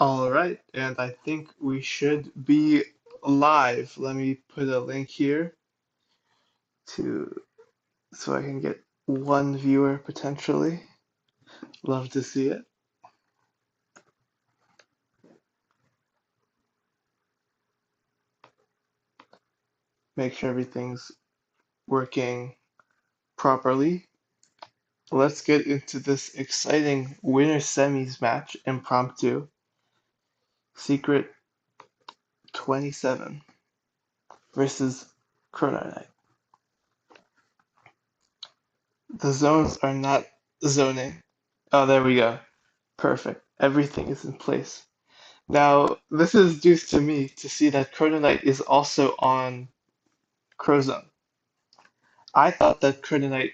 All right, and I think we should be live. Let me put a link here to so I can get one viewer potentially. Love to see it. Make sure everything's working properly. Let's get into this exciting winner semis match, impromptu. Secret 27 versus Chronoknight. The zones are not zoning. Oh, there we go. Perfect. Everything is in place. Now, this is news to me to see that Chronoknight is also on Crozone. I thought that Chronoknight,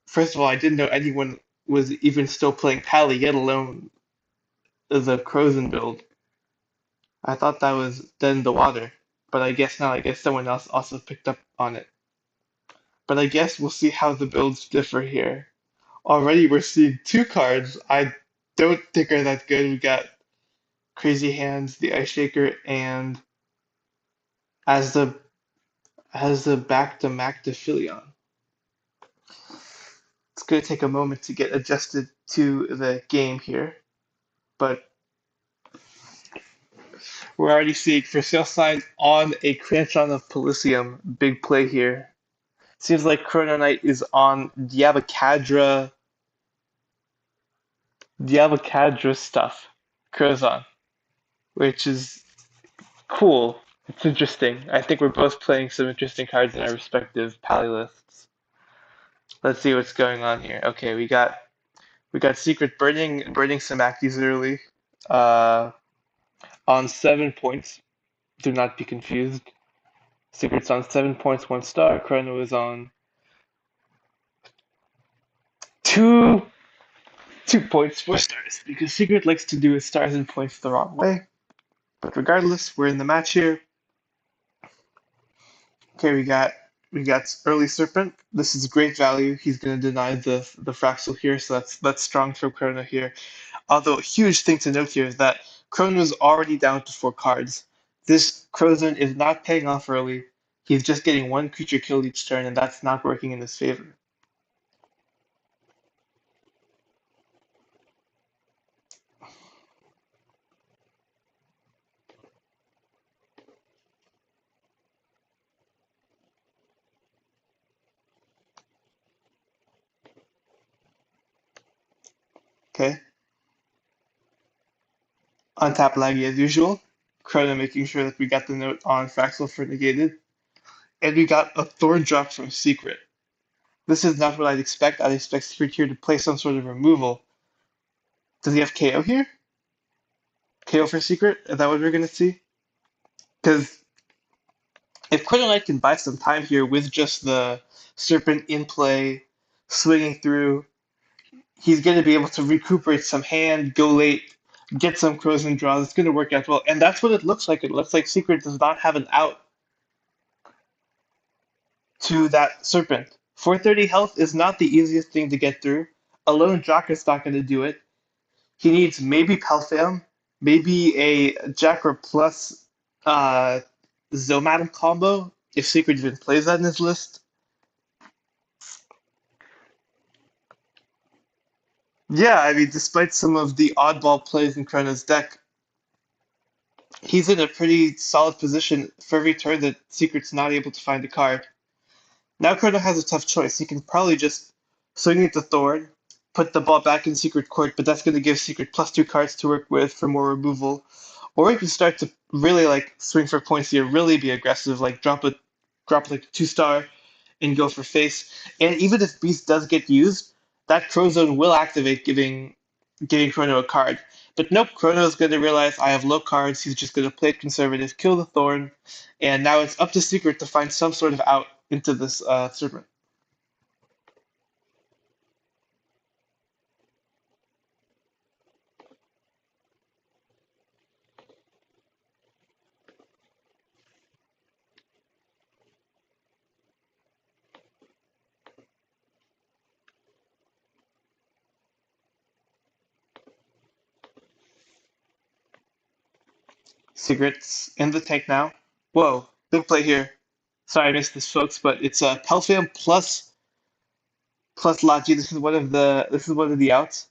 first of all, I didn't know anyone was even still playing Pally, yet alone the Crozone build. I thought that was dead in the water, but I guess not. I guess someone else also picked up on it. But I guess we'll see how the builds differ here. Already we're seeing two cards I don't think are that good. We got Crazy Hands, the Ice Shaker, and as the back to Mac Philion. It's going to take a moment to get adjusted to the game here, but we're already seeing for sale sign on a Cranchon of Pelisium. Big play here. Seems like Chrono Knight is on Diabacadra stuff. Crozon, which is cool. It's interesting. I think we're both playing some interesting cards in our respective pally lists. Let's see what's going on here. Okay, we got Secret burning some Acties early. Uh, on 7 points. Do not be confused. Secret's on 7 points, 1 star. Chrono is on two 2 points, 4 stars, because Secret likes to do his stars and points the wrong way. But regardless, we're in the match here. Okay, we got early Serpent. This is great value. He's gonna deny the Fraxel here, so that's strong for Chrono here. Although a huge thing to note here is that Chrono is already down to 4 cards. This Crozone is not paying off early. He's just getting one creature killed each turn, and that's not working in his favor. Okay? Untap Laggy as usual. Chrono making sure that we got the note on Fraxel for negated. And we got a Thorn drop from Secret. This is not what I'd expect. I'd expect Secret here to play some sort of removal. Does he have KO here? KO for Secret? Is that what we're going to see? Because if Chronoknight can buy some time here with just the Serpent in play, swinging through, he's going to be able to recuperate some hand, go late, get some crows and draws. It's going to work out well. And that's what it looks like. It looks like Secret does not have an out to that Serpent. 430 health is not the easiest thing to get through. Alone Jocker's not going to do it. He needs maybe Palfam, maybe a Jacker plus uh, Zomadam combo, if Secret even plays that in his list. Yeah, I mean, despite some of the oddball plays in Chrono's deck, he's in a pretty solid position for every turn that Secret's not able to find a card. Now Chrono has a tough choice. He can probably just swing into Thorn, put the ball back in Secret Court, but that's going to give Secret +2 cards to work with for more removal. Or he can start to really like swing for points here, really be aggressive, like drop like 2 star and go for face. And even if Beast does get used, that Crozone will activate, giving Chrono a card. But nope, Chrono is going to realize I have low cards. He's just going to play it conservative, kill the Thorn, and now it's up to Secret to find some sort of out into this Serpent. Secrets in the tank now. Whoa, big play here. Sorry I missed this, folks, but it's Pelphium plus Logi. This is one of the outs.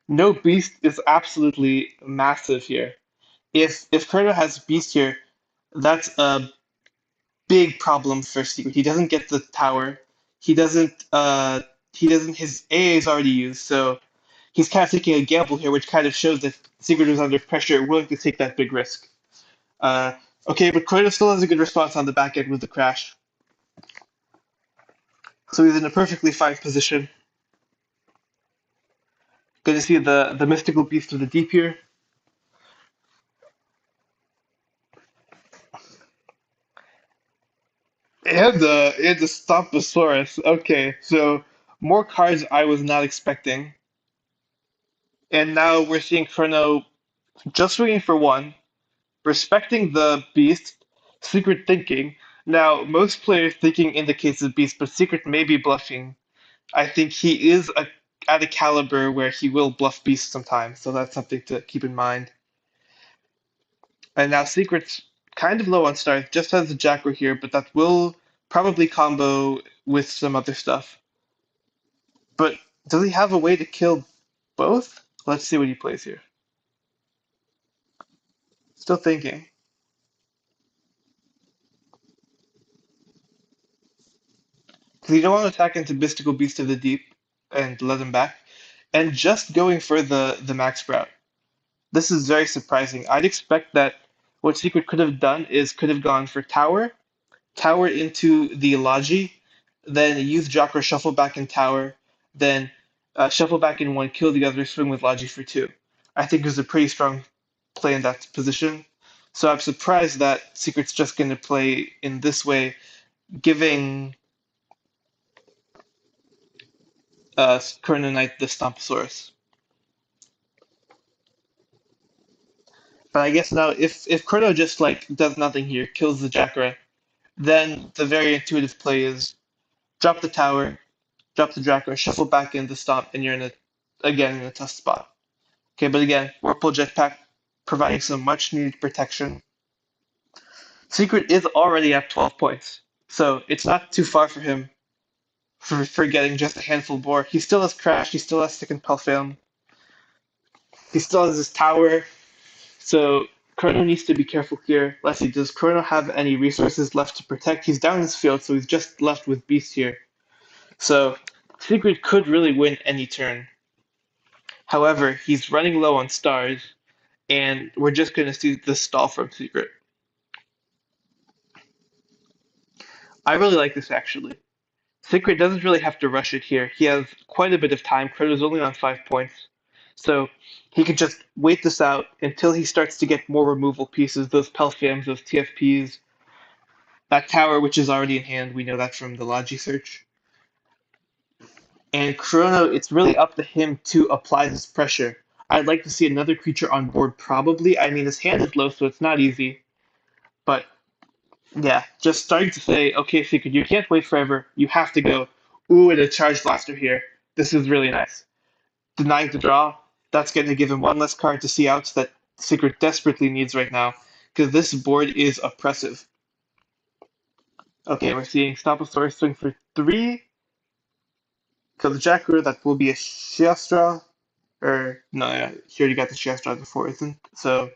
No beast is absolutely massive here. If Kurno has beast here, that's a big problem for Secret. He doesn't get the tower. He doesn't his AA is already used, so he's kind of taking a gamble here, which kind of shows that Secret was under pressure, willing to take that big risk. Uh, okay, but Kratos still has a good response on the back end with the crash. So he's in a perfectly fine position. Good to see the mystical beast of the deep here. And the Stomposaurus. Okay, so more cards I was not expecting. And now we're seeing Chrono just swinging for one, respecting the beast, secret thinking. Now, most players thinking indicates the beast, but secret may be bluffing. I think he is at a caliber where he will bluff beast sometimes, so that's something to keep in mind. And now secret's kind of low on stars, just has the Jackal here, but that will probably combo with some other stuff. But does he have a way to kill both? Let's see what he plays here. Still thinking. Because you don't want to attack into Mystical Beast of the Deep and let him back. And just going for the max route. This is very surprising. I'd expect that what Secret could have done is could have gone for tower into the Logi, then use Chakra, shuffle back in tower, then shuffle back in one, kill the other, swing with Logi for two. I think it was a pretty strong play in that position. So I'm surprised that Secret's just going to play in this way, giving Chronoknight the Stomposaurus. But I guess now if Chrono just like does nothing here, kills the Chakra, then the very intuitive play is drop the tower, drop the Chakra, shuffle back in the Stomp, and you're again in a tough spot. Okay, but again, Whirlpool Jetpack providing some much needed protection. Secret is already at 12 points, so it's not too far for him for getting just a handful more. He still has Crash, he still has Second Pelfam, he still has his tower, so Chrono needs to be careful here. Let's see, does Chrono have any resources left to protect? He's down his field, so he's just left with Beast here. So Secret could really win any turn. However, he's running low on stars, and we're just going to see the stall from Secret. I really like this actually. Secret doesn't really have to rush it here. He has quite a bit of time. Chrono's only on 5 points. So he can just wait this out until he starts to get more removal pieces, those Pelfiams, those TFPs, that tower which is already in hand. We know that from the Logi search. And Chrono, it's really up to him to apply this pressure. I'd like to see another creature on board, probably. I mean, his hand is low, so it's not easy. But yeah, just starting to say, okay, Secret, you can't wait forever. You have to go. Ooh, and a Charge Blaster here. This is really nice. Denying the draw, that's going to give him one less card to see outs that Secret desperately needs right now, because this board is oppressive. Okay, we're seeing Stomposaurus swing for three. Kill the Jacker, that will be a Shiastra. Or, no, yeah, he already got the Shiastra before, isn't? So,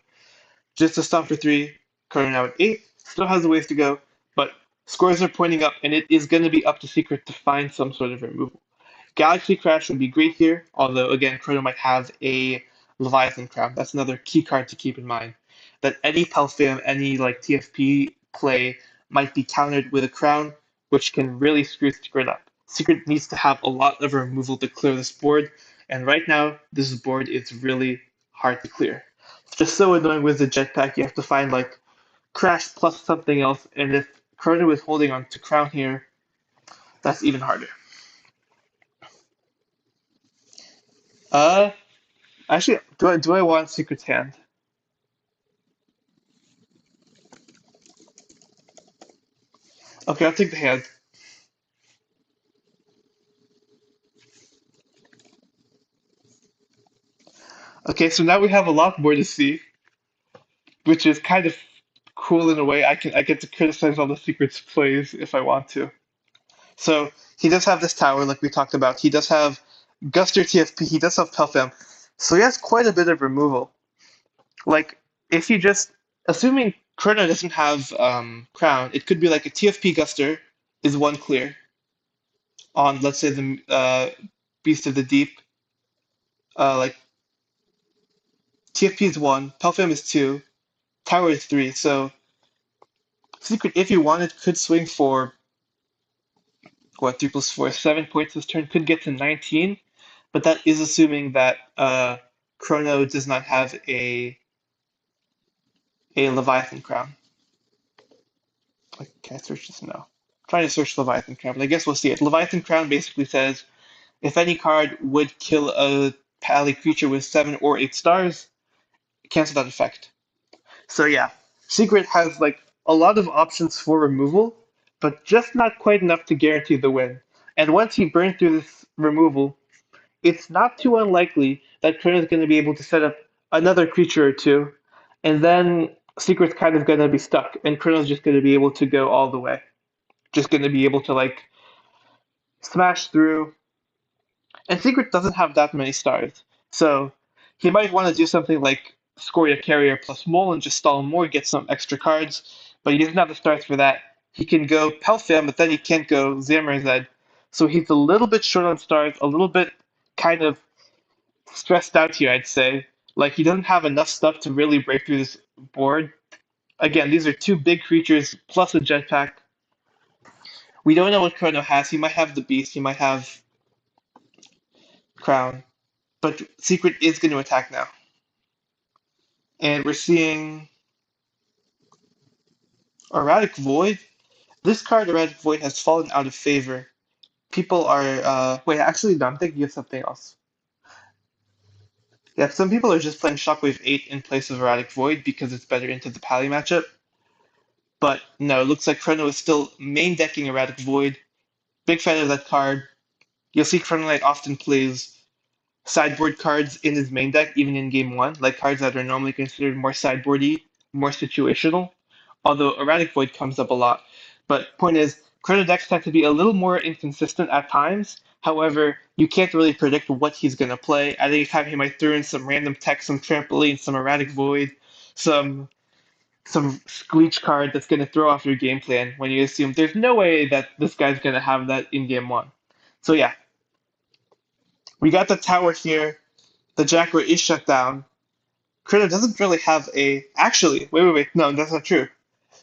just a stomp for three. Carter now at eight. Still has a ways to go, but scores are pointing up, and it is going to be up to Secret to find some sort of removal. Galaxy Crash would be great here, although again, Chrono might have a Leviathan Crown. That's another key card to keep in mind. That any Pelfam, any like TFP play might be countered with a crown, which can really screw Secret up. Secret needs to have a lot of removal to clear this board, and right now, this board is really hard to clear. It's just so annoying with the jetpack, you have to find like Crash plus something else, and if Chrono is holding on to Crown here, that's even harder. Uh, Actually, do I want Secret's hand? Okay, I'll take the hand. Okay, so now we have a lot more to see. which is kind of cool in a way. I get to criticize all the secrets plays if I want to. So he does have this tower, like we talked about. He does have Guster TFP. He does have Pelfam. So he has quite a bit of removal. Like if you just assuming Chrono doesn't have Crown, it could be like a TFP Guster is one clear on let's say the Beast of the Deep. Like TFP is one, Pelfam is two, Tower is three. So Secret, if you wanted, could swing for what 3 + 4, 7 points this turn. Could get to 19, but that is assuming that Chrono does not have a Leviathan Crown. Like, can I search this? No. I'm trying to search Leviathan Crown, but I guess we'll see it. Leviathan Crown basically says if any card would kill a pally creature with 7 or 8 stars, cancel that effect. So yeah, Secret has like a lot of options for removal, but just not quite enough to guarantee the win. And once he burns through this removal, it's not too unlikely that Kryn is going to be able to set up another creature or two, and then Secret's kind of going to be stuck, and Kryn's just going to be able to go all the way. Just going to be able to like smash through. And Secret doesn't have that many stars, so he might want to do something like Scoria Carrier plus Mole and just stall more, get some extra cards, but he doesn't have the stars for that. He can go Pelfam, but then he can't go Zamarzed. So he's a little bit short on stars, a little bit kind of stressed out here, I'd say. Like he doesn't have enough stuff to really break through this board. Again, these are two big creatures plus a jetpack. We don't know what Chrono has. He might have the beast, he might have Crown, but Secret is going to attack now. And we're seeing Erratic Void. This card, Erratic Void, has fallen out of favor. People are wait, actually no, I'm thinking of something else. Yeah, some people are just playing Shockwave 8 in place of Erratic Void because it's better into the Pally matchup. But no, it looks like Chrono is still main decking Erratic Void. Big fan of that card. You'll see Chronoknight often plays sideboard cards in his main deck, even in game one, like cards that are normally considered more sideboardy, more situational. Although Erratic Void comes up a lot. But point is, Chrono decks tend to be a little more inconsistent at times. However, you can't really predict what he's gonna play. At any time, he might throw in some random tech, some trampoline, some Erratic Void, some some Screech card that's gonna throw off your game plan when you assume there's no way that this guy's gonna have that in game one. So yeah, we got the tower here. The Jackra is shut down. Chrono doesn't really have a. Actually, wait. No, that's not true.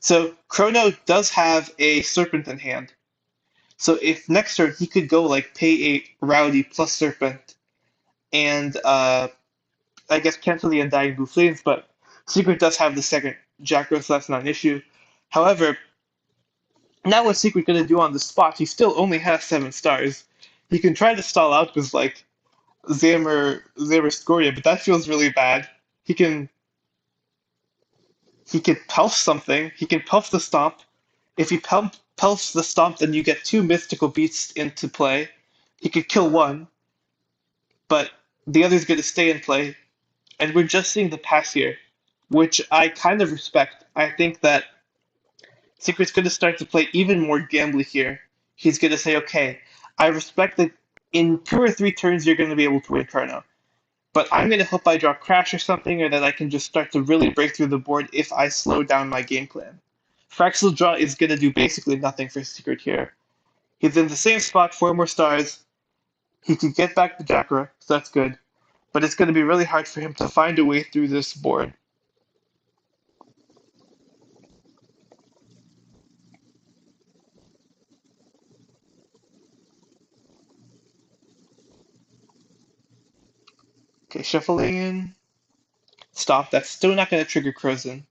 So Chrono does have a Serpent in hand. So if next turn he could go like pay a Rowdy plus Serpent and I guess cancel the Undying Blue Flames, but Secret does have the second Jackra, so that's not an issue. However, now what's Secret gonna do on the spot? He still only has 7 stars. He can try to stall out with like Zamor Scoria, but that feels really bad. He can he can pelf something. He can pelf the stomp. If he pelfs the stomp, then you get two mystical beasts into play. He could kill one, but the other's going to stay in play. And we're just seeing the pass here, which I kind of respect. I think that Secret's going to start to play even more gambly here. He's going to say, okay, I respect that in 2 or 3 turns you're going to be able to win Chrono. But I'm going to hope I draw Crash or something, or that I can just start to really break through the board if I slow down my game plan. Fraxel Draw is going to do basically nothing for Secret here. He's in the same spot, 4 more stars. He can get back the Jackra, so that's good. But it's going to be really hard for him to find a way through this board. Okay, shuffling in. Stop. That's still not going to trigger Crozen.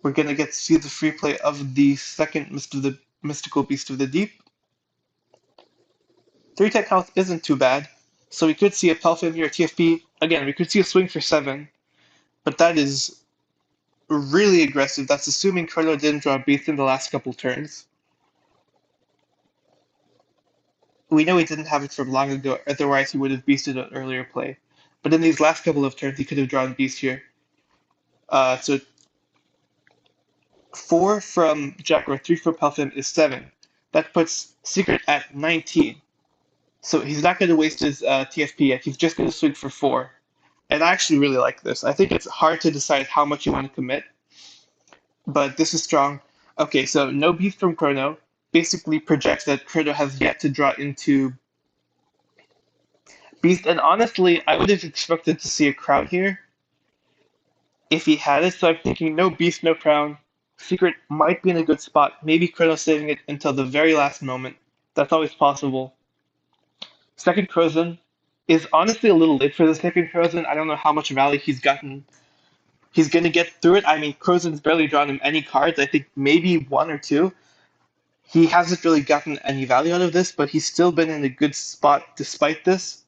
We're going to get to see the free play of the second Mystical Beast of the Deep. 3-tech health isn't too bad. So we could see a Pelfam here, TFP. Again, we could see a swing for 7. But that is really aggressive. That's assuming Chrono didn't draw a beast in the last couple turns. We know he didn't have it from long ago, otherwise he would have beasted an earlier play. But in these last couple of turns, he could have drawn beast here. So 4 from Jack or 3 from Pelfin is 7. That puts Secret at 19. So he's not going to waste his TFP yet. He's just going to swing for 4. And I actually really like this. I think it's hard to decide how much you want to commit, but this is strong. Okay, so no beef from Chrono basically projects that Chrono has yet to draw into Beast. And honestly, I would have expected to see a crown here if he had it. So I'm thinking no Beast, no crown. Secret might be in a good spot. Maybe Chrono saving it until the very last moment. That's always possible. Second Crozen is honestly a little late for the second Crozen. I don't know how much value he's gotten. He's going to get through it. I mean, Crozen's barely drawn him any cards. I think maybe one or two. He hasn't really gotten any value out of this, but he's still been in a good spot despite this.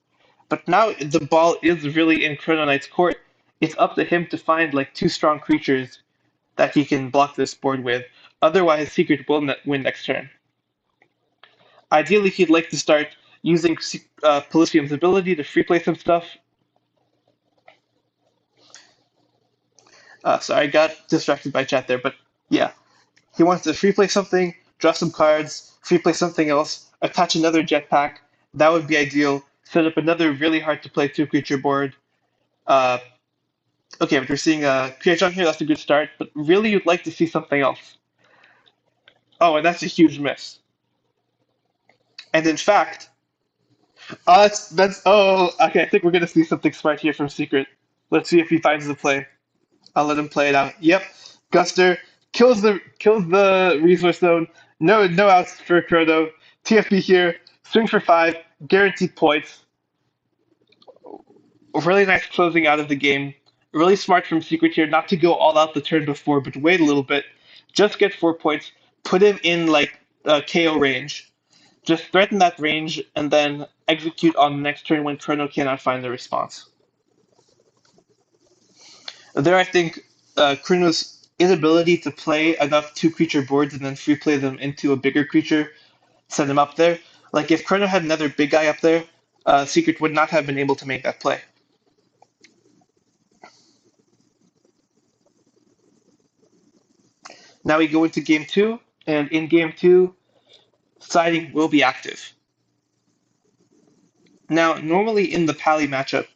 But now the ball is really in Chronoknight's court. It's up to him to find like two strong creatures that he can block this board with. Otherwise, Secret will win next turn. Ideally, he'd like to start using Polysium's ability to free play some stuff. Sorry, I got distracted by chat there, but yeah. He wants to free play something, draw some cards, free play something else, attach another jetpack. That would be ideal. Set up another really hard to play two creature board. Uh, okay, but we're seeing a creature on here. That's a good start. But really, you'd like to see something else. Oh, and that's a huge miss. And in fact, that's oh okay. I think we're gonna see something smart here from Secret. Let's see if he finds the play. I'll let him play it out. Yep, Guster kills the resource zone. No outs for Chrono. TFP here. Swing for 5. Guaranteed points. Really nice closing out of the game. Really smart from Secret here not to go all out the turn before, but wait a little bit. Just get 4 points. Put him in like KO range. Just threaten that range and then execute on the next turn when Chrono cannot find the response. There, I think Chrono's inability to play enough two creature boards and then free play them into a bigger creature set him up there. Like if Chrono had another big guy up there, Secret would not have been able to make that play. Now we go into game 2, and in game 2, siding will be active. Now, normally in the Pally matchup,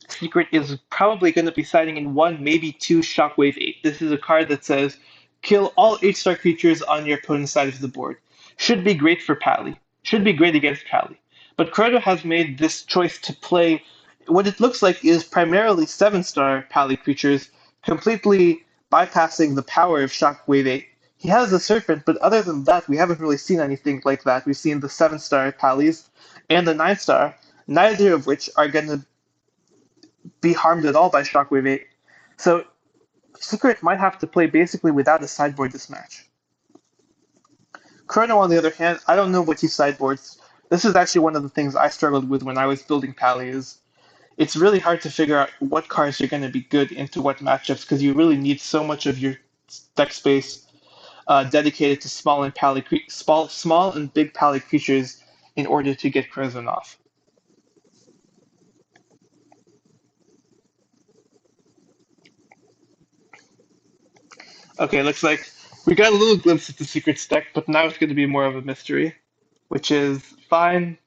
Secret is probably going to be siding in one, maybe two Shockwave 8. This is a card that says, kill all 8-star creatures on your opponent's side of the board. Should be great for Pally. Should be great against Pally. But Chrono has made this choice to play what it looks like is primarily 7-star Pally creatures, completely bypassing the power of Shockwave 8. He has the Serpent, but other than that, we haven't really seen anything like that. We've seen the 7-star Pallies and the 9-star, neither of which are going to be harmed at all by Shockwave 8. So Secret might have to play basically without a sideboard this match. Chrono, on the other hand, I don't know what he sideboards. This is actually one of the things I struggled with when I was building Pally is it's really hard to figure out what cards are going to be good into what matchups because you really need so much of your deck space dedicated to small and big Pally creatures in order to get Crimson off. Okay, looks like we got a little glimpse of the Secret's deck, but now it's going to be more of a mystery, which is fine.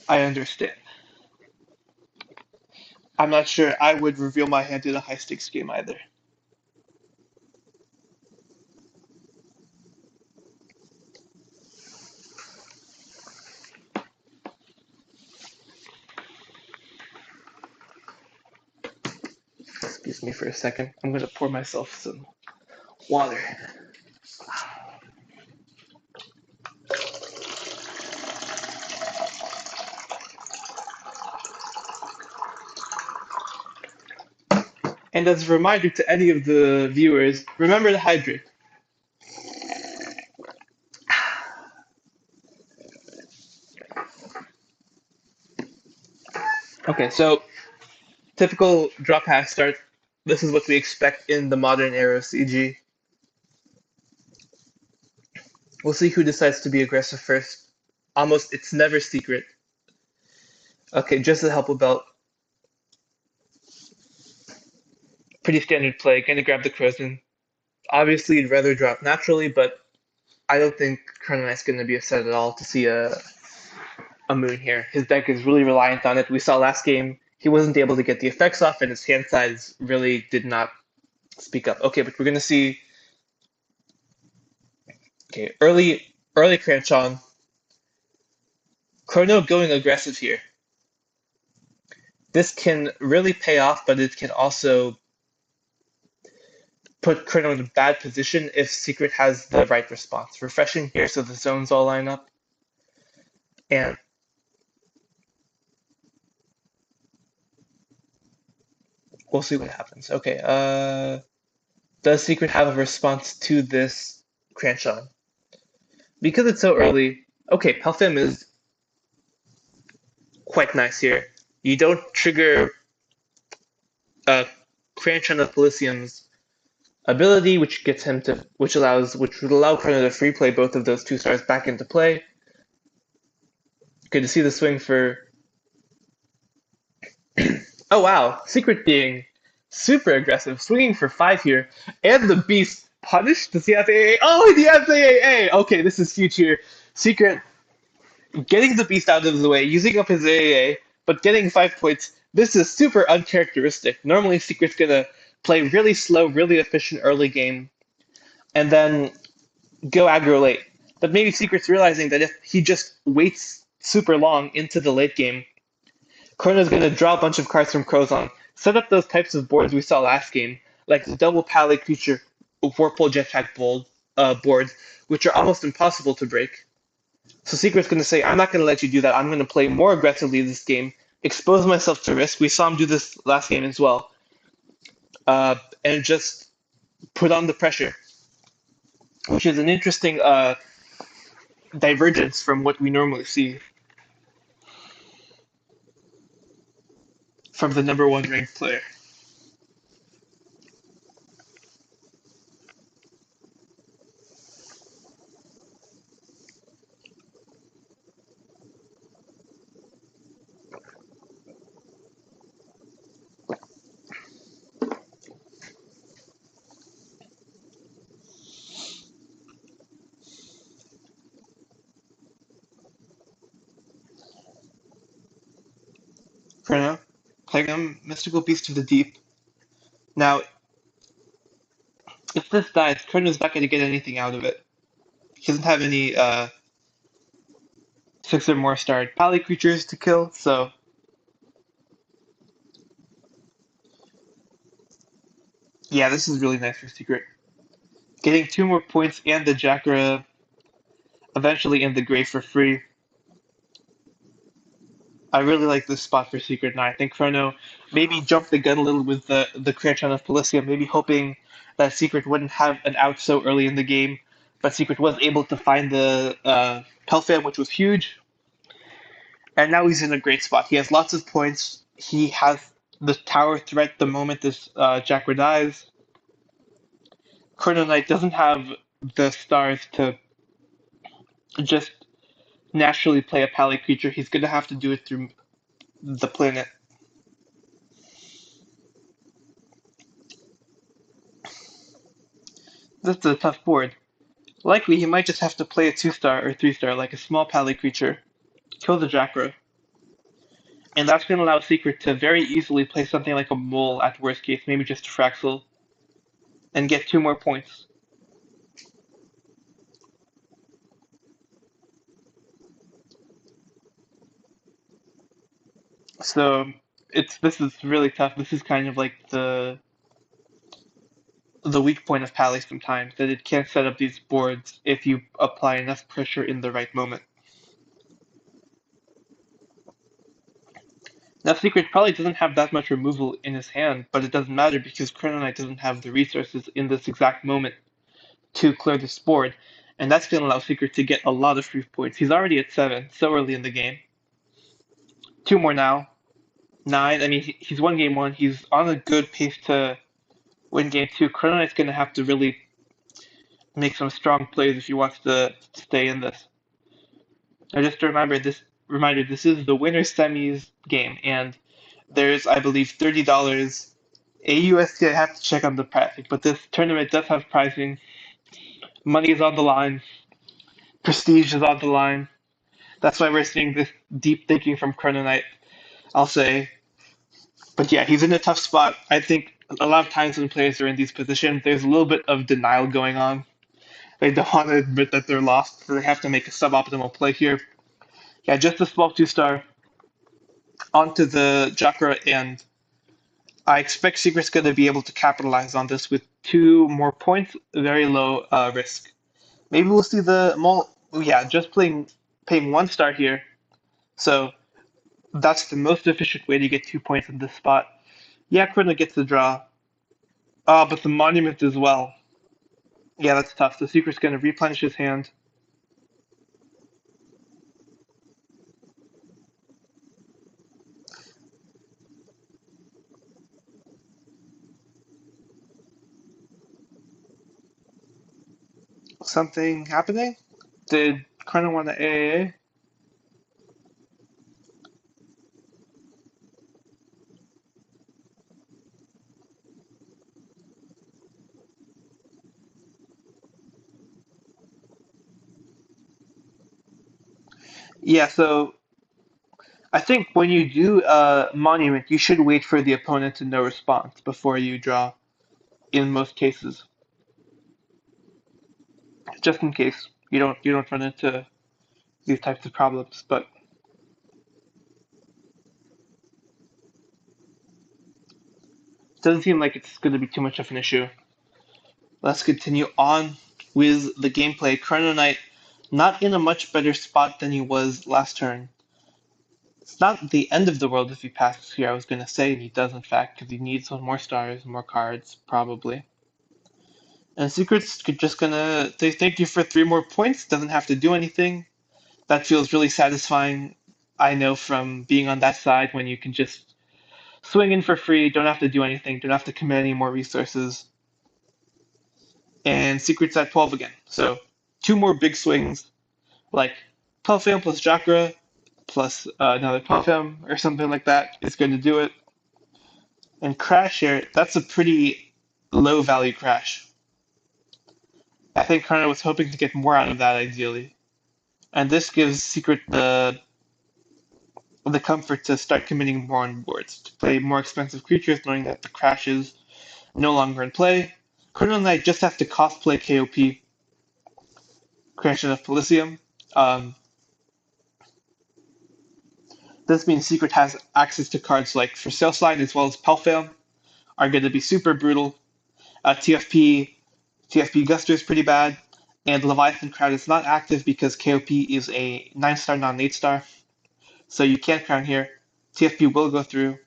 I understand. I'm not sure I would reveal my hand in a high stakes game either. Excuse me for a second. I'm going to pour myself some water. And as a reminder to any of the viewers, remember to hydrate. Okay, so typical drop hack start. This is what we expect in the modern era of CG. We'll see who decides to be aggressive first. Almost, it's never secret. Okay, just a help belt. Pretty standard play. Gonna grab the Crozen. Obviously, you'd rather drop naturally, but I don't think Chronoknight's gonna be upset at all to see a moon here. His deck is really reliant on it. We saw last game he wasn't able to get the effects off, and his hand size really did not speak up. Okay, but we're gonna see. Okay, early Cranchon. Chrono going aggressive here. This can really pay off, but it can also put Chrono in a bad position if Secret has the right response. Refreshing here so the zones all line up. And we'll see what happens. Okay, does Secret have a response to this Cranchon? Because it's so early, okay, Pelfim is quite nice here. You don't trigger Cranchon of Polysium's ability, which would allow Chrono to free play both of those 2 stars back into play. Good to see the swing for. Oh wow, Secret being super aggressive, swinging for 5 here, and the Beast punished. Does he have AAA? Oh, he has AAA! Okay, this is huge here. Secret getting the Beast out of the way, using up his AAA, but getting 5 points. This is super uncharacteristic. Normally, Secret's gonna play really slow, really efficient early game, and then go aggro late. But maybe Secret's realizing that if he just waits super long into the late game, Chrono's going to draw a bunch of cards from Crozon, set up those types of boards we saw last game, like the double pally creature Vorpal Jetpack boards, which are almost impossible to break. So Secret's going to say, I'm not going to let you do that. I'm going to play more aggressively this game, expose myself to risk. We saw him do this last game as well, and just put on the pressure, which is an interesting divergence from what we normally see from the number one ranked player. Chrono, Pegum, Mystical Beast of the Deep. Now, if this dies, Chrono's not going to get anything out of it. He doesn't have any 6 or more starred pally creatures to kill, so yeah, this is really nice for Secret. Getting 2 more points and the Jakra eventually in the grave for free. I really like this spot for Secret, and I think Chrono maybe jumped the gun a little with the Creation of Polysia, maybe hoping that Secret wouldn't have an out so early in the game, but Secret was able to find the Pelfam, which was huge, and now he's in a great spot. He has lots of points. He has the tower threat the moment this Jakra dies. Chronoknight doesn't have the stars to just naturally play a pally creature. He's going to have to do it through the planet. That's a tough board. Likely, he might just have to play a 2 star or 3 star, like a small pally creature, kill the Jakra, and that's going to allow Secret to very easily play something like a Mole at worst case, maybe just a Fraxel, and get 2 more points. So this is really tough. This is kind of like the weak point of Pally sometimes, that it can't set up these boards if you apply enough pressure in the right moment. Now Secret probably doesn't have that much removal in his hand, but it doesn't matter because Chronoknight doesn't have the resources in this exact moment to clear this board, and that's going to allow Secret to get a lot of free points. He's already at 7, so early in the game. 2 more now. 9. I mean, he's won game 1. He's on a good pace to win game 2. Chronoknight's going to have to really make some strong plays if he wants to stay in this. Now, just a reminder, this is the winner semis game, and there's, I believe, $30 AUSD, I have to check on the pricing, but this tournament does have pricing. Money is on the line. Prestige is on the line. That's why we're seeing this deep thinking from Chronoknight, I'll say. But yeah, he's in a tough spot. I think a lot of times when players are in these positions, there's a little bit of denial going on. They don't want to admit that they're lost, so they have to make a suboptimal play here. Yeah, just a small 2-star onto the Chakra, and I expect Secret's going to be able to capitalize on this with 2 more points, very low risk. Maybe we'll see the mul. Yeah, just paying 1 star here. So that's the most efficient way to get 2 points in this spot. Yeah, Krona gets the draw. But the monument as well. Yeah, that's tough. The Secret's going to replenish his hand. Something happening? Did Krona want to AAA? Yeah, so I think when you do a monument, you should wait for the opponent to no response before you draw. In most cases, just in case you don't run into these types of problems. But it doesn't seem like it's going to be too much of an issue. Let's continue on with the gameplay. Chronoknight not in a much better spot than he was last turn. It's not the end of the world if he passes here, I was going to say, and he does in fact, because he needs 1 more stars, more cards, probably. And Secret's just gonna say thank you for 3 more points, doesn't have to do anything. That feels really satisfying. I know from being on that side when you can just swing in for free, don't have to do anything, don't have to commit any more resources. And Secret's at 12 again. So 2 more big swings, like Puffam plus Chakra plus another Puffam or something like that is going to do it. And Crash here, that's a pretty low value Crash. I think Karna was hoping to get more out of that ideally. And this gives Secret the comfort to start committing more on boards, to play more expensive creatures knowing that the Crash is no longer in play. Chrono Knight just have to cosplay KOP, Creation of Polysium. Um, this means Secret has access to cards like For Sale Slide as well as Pelfam are going to be super brutal. TFP Guster is pretty bad, and Leviathan Crowd is not active because KOP is a 9-star, not an 8-star, so you can't crown here. TFP will go through,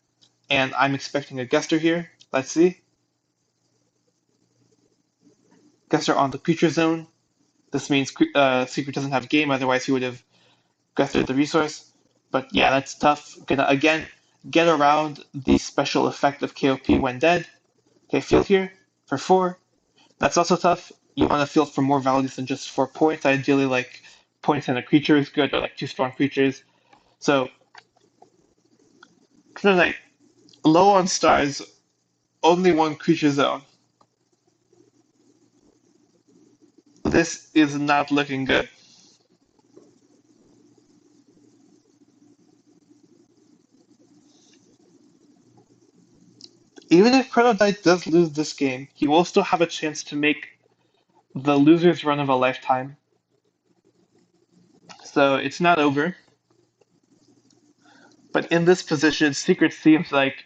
and I'm expecting a Guster here. Let's see. Guster on the creature zone. This means Secret doesn't have game, otherwise he would have Gustered the resource. But yeah, that's tough. Gonna again get around the special effect of KOP when dead. Okay, field here for 4. That's also tough. You want to field for more values than just 4 points. Ideally, like points in a creature is good, or like 2 strong creatures. So, kind of like low on stars, only 1 creature zone. This is not looking good. Even if Chronoknight does lose this game, he will still have a chance to make the loser's run of a lifetime. So it's not over. But in this position, Secret seems like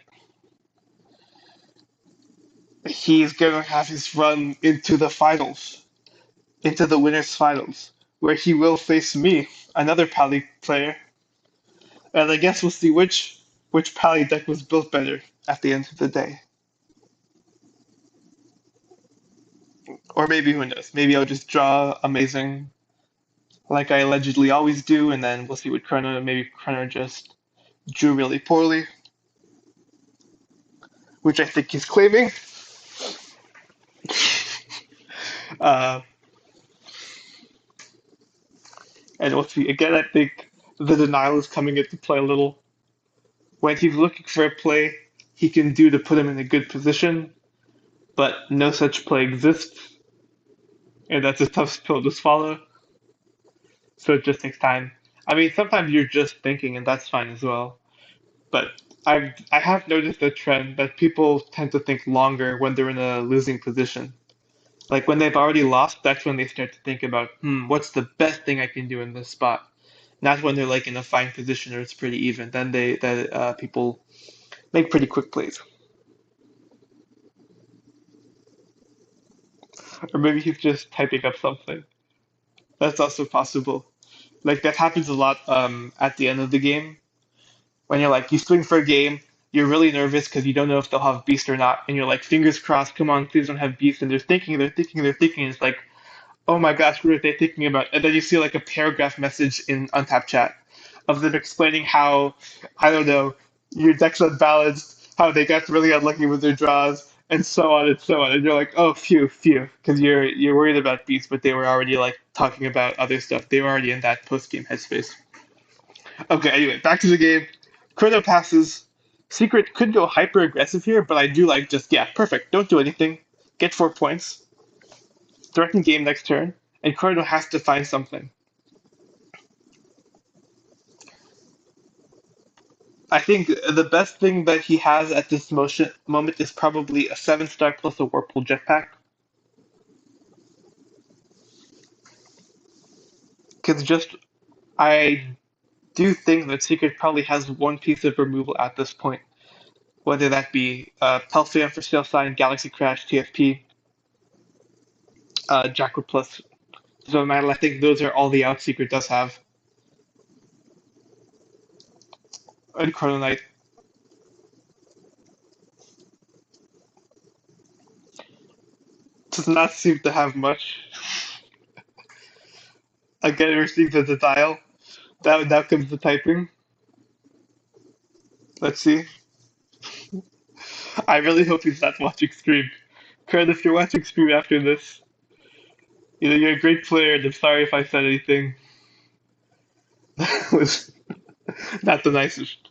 he's gonna have his run into the finals, into the winners' finals, where he will face me, another Pally player. And I guess we'll see which Pally deck was built better at the end of the day. Or maybe who knows? Maybe I'll just draw amazing like I allegedly always do, and then we'll see what Chrono. Maybe Chrono just drew really poorly, which I think he's claiming. Uh, and we'll see. Again, I think the denial is coming into play a little. When he's looking for a play, he can do to put him in a good position, but no such play exists, and that's a tough pill to swallow. So it just takes time. I mean, sometimes you're just thinking, and that's fine as well. But I have noticed a trend that people tend to think longer when they're in a losing position. Like when they've already lost, that's when they start to think about, what's the best thing I can do in this spot? Not when they're like in a fine position or it's pretty even. Then people make pretty quick plays. Or maybe he's just typing up something. That's also possible. Like that happens a lot at the end of the game when you're like you swing for a game, you're really nervous because you don't know if they'll have beast or not, and you're like fingers crossed, come on, please don't have beast, and they're thinking, and it's like, oh my gosh, what are they thinking about? And then you see like a paragraph message in Untapped chat of them explaining how, I don't know, your deck's unbalanced, how they got really unlucky with their draws, and so on and so on. And you're like, oh, phew, because you're worried about beast, but they were already like talking about other stuff. They were already in that post game headspace. Okay, anyway, back to the game. Chrono passes. Secret could go hyper aggressive here, but I do like just, yeah, perfect. Don't do anything. Get 4 points. Threaten game next turn. And Chrono has to find something. I think the best thing that he has at this moment is probably a 7-star plus a Whirlpool jetpack. Because just, I do think that Secret probably has one piece of removal at this point. Whether that be Pelphion for Steel Sign, Galaxy Crash, TFP, Jackal plus Zone Metal. I think those are all the outs Secret does have. And Chronoknight does not seem to have much. Again, it receives as a dial. Now comes the typing. Let's see. I really hope he's not watching stream. Kurt, if you're watching stream after this, you're a great player, and I'm sorry if I said anything that was not the nicest.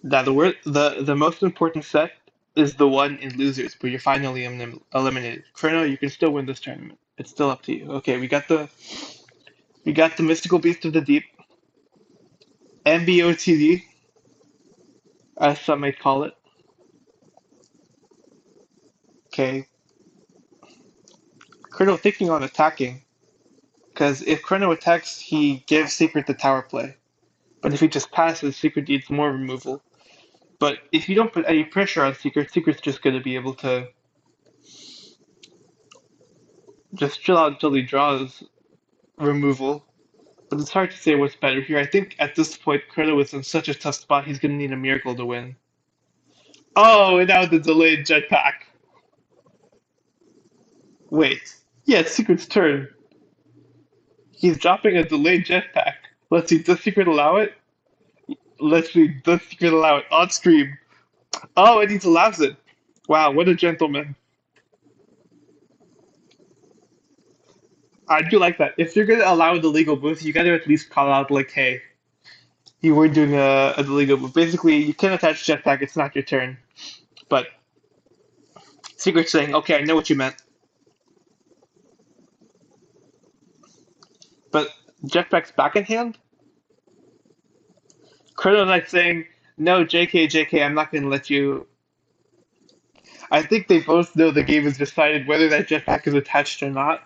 Now, the most important set is the one in losers, where you're finally eliminated. Chrono, you can still win this tournament. It's still up to you. Okay, we got the mystical beast of the deep, MBOTD, as some may call it. Okay, Chrono thinking on attacking, because if Chrono attacks, he gives Secret the tower play. But if he just passes, Secret needs more removal. But if you don't put any pressure on Secret, Secret's just going to be able to just chill out until he draws removal. But it's hard to say what's better here. I think at this point, Chrono is in such a tough spot, he's going to need a miracle to win. Oh, and now the delayed jetpack. Wait. Yeah, it's Secret's turn. He's dropping a delayed jetpack. Let's see, does Secret allow it? Let's see, does Secret allow it on stream? Oh, and he allows it. Wow, what a gentleman. I do like that. If you're going to allow the legal boost, you got to at least call out, like, hey, you were doing a illegal move. Basically, you can attach jetpack, it's not your turn. But Secret saying, okay, I know what you meant. But jetpack's back in hand? Chronoknight saying, no, JK, I'm not going to let you. I think they both know the game has decided whether that jetpack is attached or not.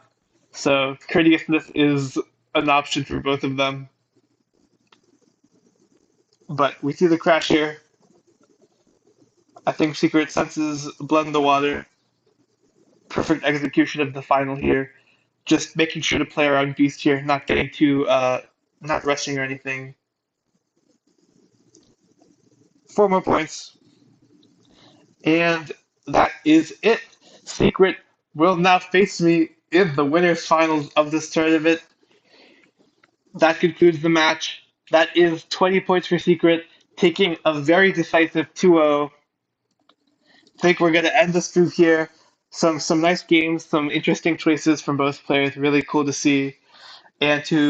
So courteousness is an option for both of them. But we see the crash here. I think Secret senses blood in the water. Perfect execution of the final here. Just making sure to play around Beast here, not getting too, not rushing or anything. 4 more points. And that is it. Secret will now face me in the winners finals of this tournament. That concludes the match. That is 20 points for Secret, taking a very decisive 2-0. I think we're going to end the streak here. Some nice games, some interesting choices from both players. Really cool to see. And to